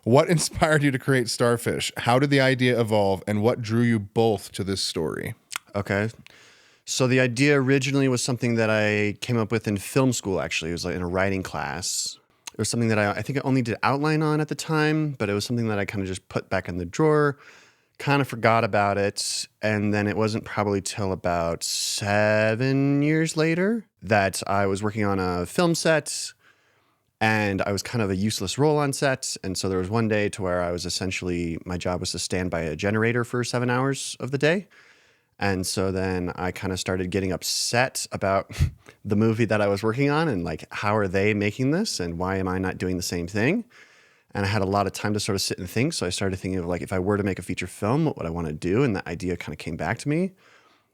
What inspired you to create Starfish? How did the idea evolve, and what drew you both to this story? Okay. So the idea originally was something that I came up with in film school, actually. It was like in a writing class. It was something that I think I only did outline on at the time, but it was something that I kind of just put back in the drawer, kind of forgot about it. And then it wasn't probably till about 7 years later that I was working on a film set, and I was kind of a useless role on set. And so there was one day to where I was essentially, my job was to stand by a generator for 7 hours of the day. And so then I kind of started getting upset about the movie that I was working on and like, how are they making this and why am I not doing the same thing? And I had a lot of time to sort of sit and think. So I started thinking of like, if I were to make a feature film, what would I want to do? And the idea kind of came back to me.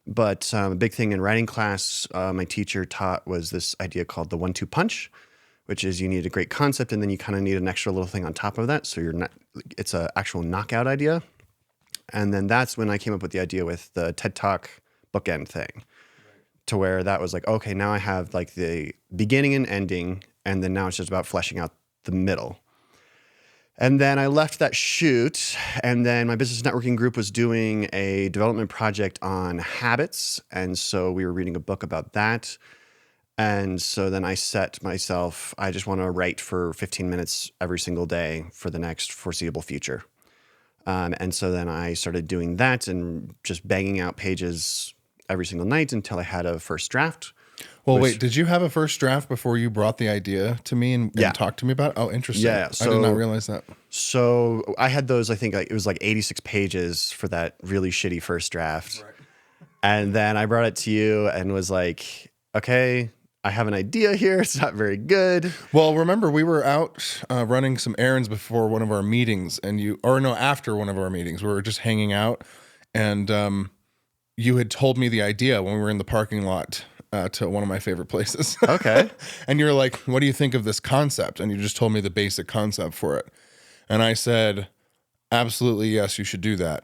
But a big thing in writing class, my teacher taught was this idea called the 1-2 punch, which is you need a great concept and then you kind of need an extra little thing on top of that. So you're not, it's an actual knockout idea. And then that's when I came up with the idea with the TED Talk bookend thing, to where that was like, okay, now I have like the beginning and ending, and then now it's just about fleshing out the middle. And then I left that shoot, and then my business networking group was doing a development project on habits, and so we were reading a book about that. And so then I set myself, I just want to write for 15 minutes every single day for the next foreseeable future. And so then I started doing that and just banging out pages every single night until I had a first draft. Well, wait, did you have a first draft before you brought the idea to me and talked to me about it? Oh, interesting. Yeah. So, I did not realize that. So I had those, I think it was like 86 pages for that really shitty first draft. Right. And then I brought it to you and was like, okay, I have an idea here. It's not very good. Well, remember, we were out running some errands before one of our meetings, and after one of our meetings, we were just hanging out, and you had told me the idea when we were in the parking lot to one of my favorite places. Okay. And you were like, what do you think of this concept? And you just told me the basic concept for it. And I said, absolutely, yes, you should do that.